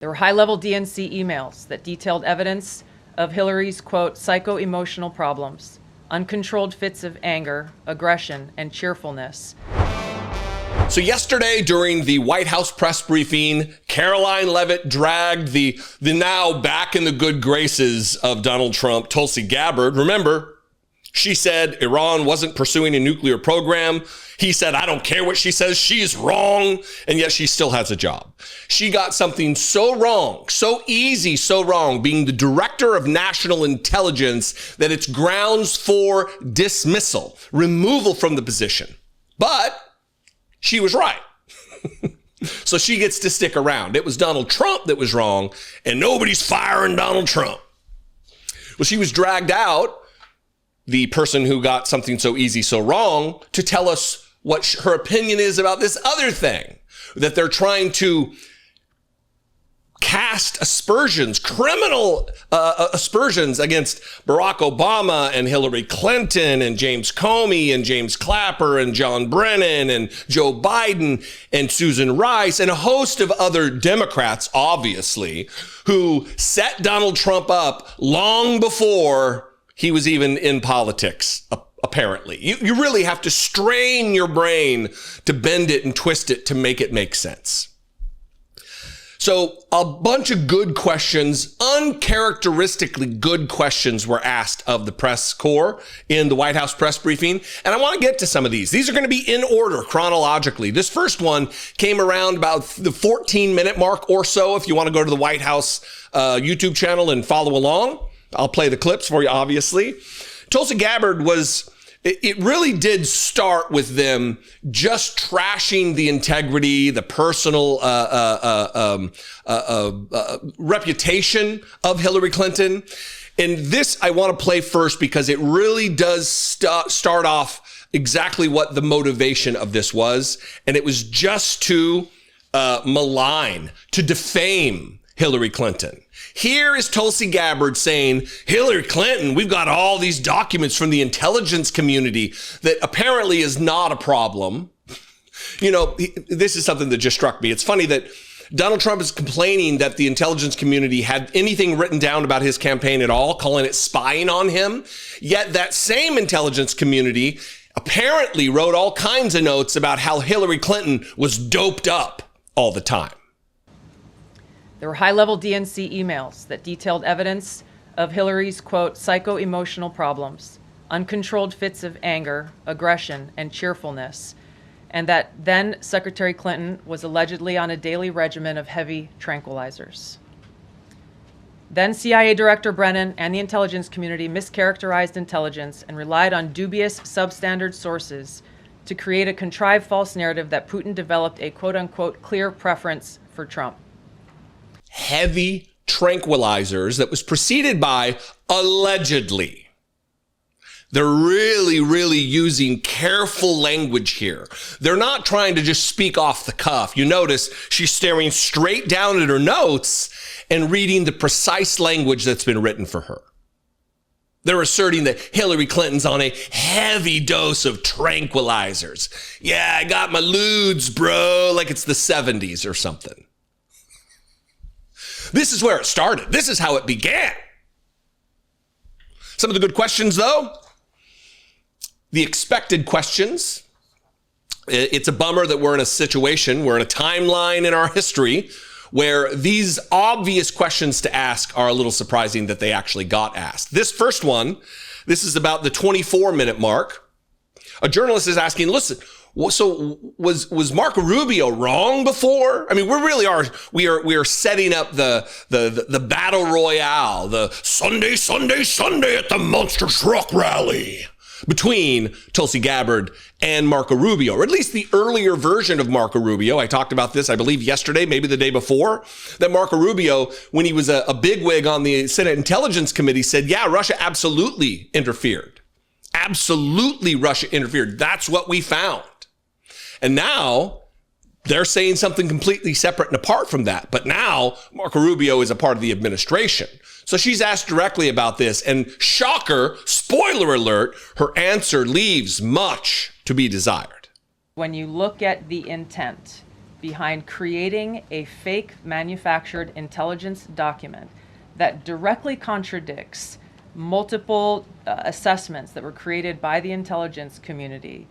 There were high-level DNC emails that detailed evidence of Hillary's, quote, psycho-emotional problems, uncontrolled fits of anger, aggression, and cheerfulness. So yesterday during the White House press briefing, Caroline Leavitt dragged the now back in the good graces of Donald Trump, Tulsi Gabbard. Remember, she said Iran wasn't pursuing a nuclear program. He said, I don't care what she says, she's wrong. And yet she still has a job. She got something so wrong, so easy, so wrong, being the director of national intelligence, that it's grounds for dismissal, removal from the position. But she was right. So she gets to stick around. It was Donald Trump that was wrong, and nobody's firing Donald Trump. Well, she was dragged out, the person who got something so easy, so wrong, to tell us what her opinion is about this other thing, that they're trying to cast aspersions, criminal aspersions against Barack Obama and Hillary Clinton and James Comey and James Clapper and John Brennan and Joe Biden and Susan Rice and a host of other Democrats, obviously, who set Donald Trump up long before he was even in politics, apparently. You really have to strain your brain to bend it and twist it to make it make sense. So a bunch of good questions, uncharacteristically good questions, were asked of the press corps in the White House press briefing. And I want to get to some of these. These are going to be in order chronologically. This first one came around about the 14-minute mark or so. If you want to go to the White House YouTube channel and follow along, I'll play the clips for you, obviously. Tulsi Gabbard it really did start with them just trashing the integrity, the personal reputation of Hillary Clinton. And this I want to play first because it really does start off exactly what the motivation of this was. And it was just to malign, to defame Hillary Clinton. Here is Tulsi Gabbard saying, Hillary Clinton, we've got all these documents from the intelligence community that apparently is not a problem. You know, this is something that just struck me. It's funny that Donald Trump is complaining that the intelligence community had anything written down about his campaign at all, calling it spying on him. Yet that same intelligence community apparently wrote all kinds of notes about how Hillary Clinton was doped up all the time. There were high-level DNC emails that detailed evidence of Hillary's, quote, psycho-emotional problems, uncontrolled fits of anger, aggression, and cheerfulness, and that then Secretary Clinton was allegedly on a daily regimen of heavy tranquilizers. Then CIA Director Brennan and the intelligence community mischaracterized intelligence and relied on dubious substandard sources to create a contrived false narrative that Putin developed a, quote-unquote, clear preference for Trump. Heavy tranquilizers that was preceded by allegedly. They're really using careful language here. They're not trying to just speak off the cuff. You notice she's staring straight down at her notes and reading the precise language that's been written for her. They're asserting that Hillary Clinton's on a heavy dose of tranquilizers. Yeah, I got my ludes, bro, like it's the 70s or something. This is where it started. This is how it began. Some of the good questions, though. The expected questions. It's a bummer that we're in a situation, we're in a timeline in our history where these obvious questions to ask are a little surprising that they actually got asked. This first one, this is about the 24-minute mark. A journalist is asking, listen, so was Marco Rubio wrong before? I mean, we are setting up the battle royale, the Sunday at the monster truck rally between Tulsi Gabbard and Marco Rubio, or at least the earlier version of Marco Rubio. I talked about this, I believe, yesterday, maybe the day before, that Marco Rubio, when he was a bigwig on the Senate Intelligence Committee, said, yeah, Russia absolutely interfered. Absolutely, Russia interfered. That's what we found. And now they're saying something completely separate and apart from that. But now Marco Rubio is a part of the administration. So she's asked directly about this, and shocker, spoiler alert, her answer leaves much to be desired. When you look at the intent, behind creating a fake manufactured intelligence document that directly contradicts multiple assessments that were created by the intelligence community,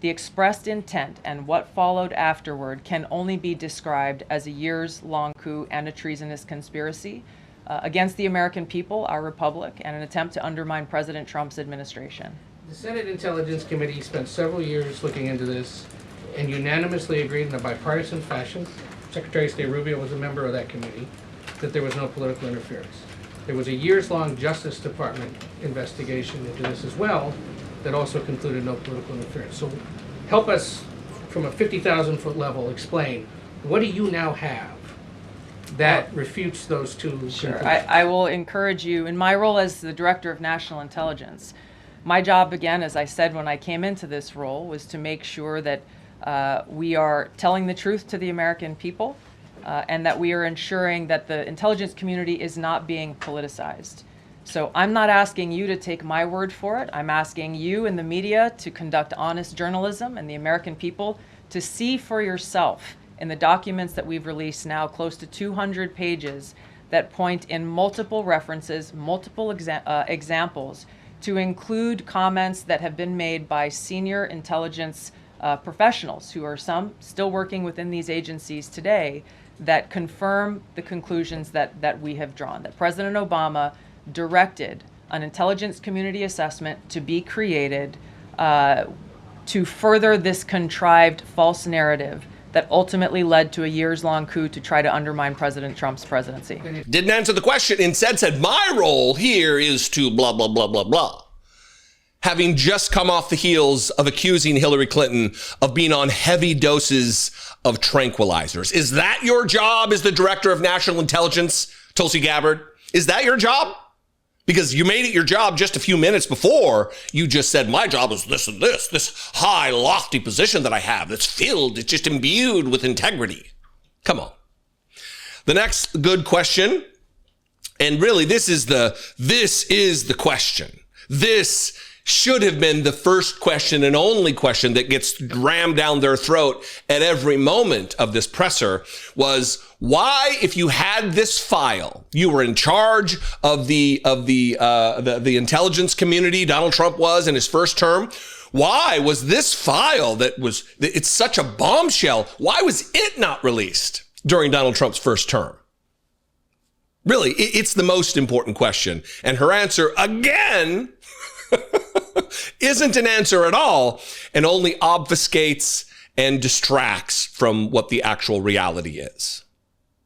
the expressed intent and what followed afterward can only be described as a years-long coup and a treasonous conspiracy against the American people, our republic, and an attempt to undermine President Trump's administration. The Senate Intelligence Committee spent several years looking into this and unanimously agreed in a bipartisan fashion, Secretary of State Rubio was a member of that committee, that there was no political interference. There was a years-long Justice Department investigation into this as well that also concluded no political interference. So help us, from a 50,000-foot level, explain, what do you now have that refutes those two conclusions? I will encourage you, in my role as the Director of National Intelligence, my job, again, as I said when I came into this role, was to make sure that we are telling the truth to the American people and that we are ensuring that the intelligence community is not being politicized. So I'm not asking you to take my word for it. I'm asking you in the media to conduct honest journalism and the American people to see for yourself in the documents that we've released now, close to 200 pages, that point in multiple references, multiple examples, to include comments that have been made by senior intelligence professionals who are some still working within these agencies today that confirm the conclusions that we have drawn, that President Obama directed an intelligence community assessment to be created to further this contrived false narrative that ultimately led to a years-long coup to try to undermine President Trump's presidency. Didn't answer the question, instead said, my role here is to blah, blah, blah, blah, blah. Having just come off the heels of accusing Hillary Clinton of being on heavy doses of tranquilizers. Is that your job as the Director of National Intelligence, Tulsi Gabbard? Is that your job? Because you made it your job just a few minutes before. You just said, my job is this and this high, lofty position that I have that's filled, it's just imbued with integrity. Come on. The next good question, and really this is the question. This should have been the first question and only question that gets rammed down their throat at every moment of this presser was, why, if you had this file, you were in charge of the intelligence community, Donald Trump was in his first term, why was this file it's such a bombshell, why was it not released during Donald Trump's first term? Really, it's the most important question. And her answer, again, isn't an answer at all and only obfuscates and distracts from what the actual reality is.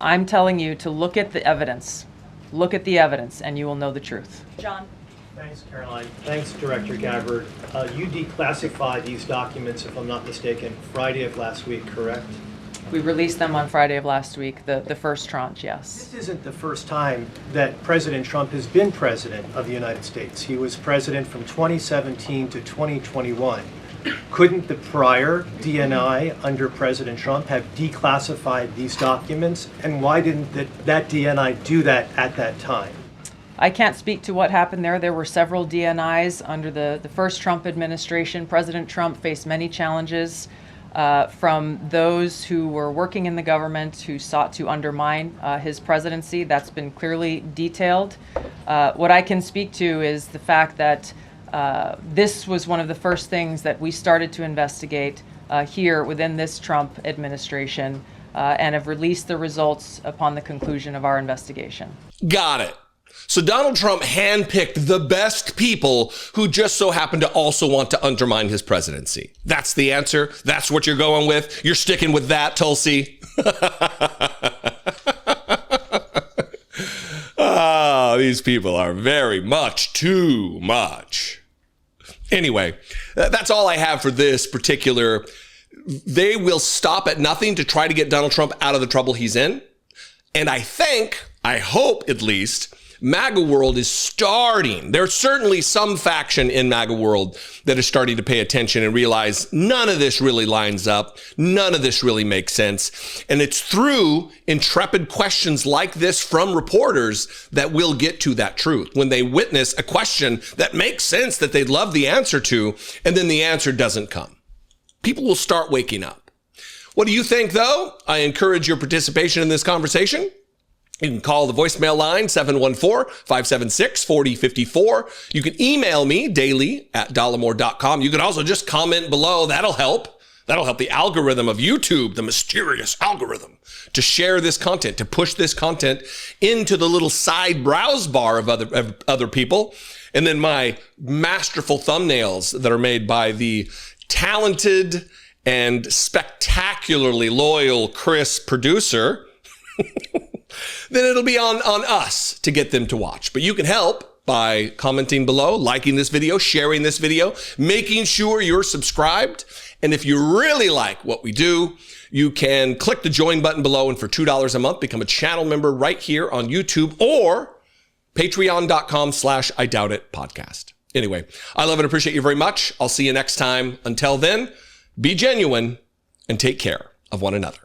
I'm telling you to look at the evidence. Look at the evidence and you will know the truth. John. Thanks, Caroline. Thanks, Director Gabbard. You declassified these documents, if I'm not mistaken, Friday of last week, correct? We released them on Friday of last week, the first tranche, yes. This isn't the first time that President Trump has been president of the United States. He was president from 2017 to 2021. Couldn't the prior DNI under President Trump have declassified these documents? And why didn't that DNI do that at that time? I can't speak to what happened there. There were several DNIs under the first Trump administration. President Trump faced many challenges from those who were working in the government who sought to undermine his presidency. That's been clearly detailed. What I can speak to is the fact that this was one of the first things that we started to investigate here within this Trump administration and have released the results upon the conclusion of our investigation. Got it. So Donald Trump handpicked the best people who just so happen to also want to undermine his presidency. That's the answer. That's what you're going with. You're sticking with that, Tulsi. Oh, these people are very much too much. Anyway, that's all I have for this particular. They will stop at nothing to try to get Donald Trump out of the trouble he's in. And I hope at least, MAGA world is starting. There's certainly some faction in MAGA world that is starting to pay attention and realize none of this really lines up. None of this really makes sense. And it's through intrepid questions like this from reporters that we'll get to that truth. When they witness a question that makes sense that they'd love the answer to, and then the answer doesn't come. People will start waking up. What do you think, though? I encourage your participation in this conversation. You can call the voicemail line, 714-576-4054. You can email me, daily@dollemore.com. You can also just comment below. That'll help. That'll help the algorithm of YouTube, the mysterious algorithm, to share this content, to push this content into the little side browse bar of other people. And then my masterful thumbnails that are made by the talented and spectacularly loyal Chris producer, then it'll be on us to get them to watch. But you can help by commenting below, liking this video, sharing this video, making sure you're subscribed. And if you really like what we do, you can click the join button below, and for $2 a month, become a channel member right here on YouTube or patreon.com/IDoubtIt podcast. Anyway, I love and appreciate you very much. I'll see you next time. Until then, be genuine and take care of one another.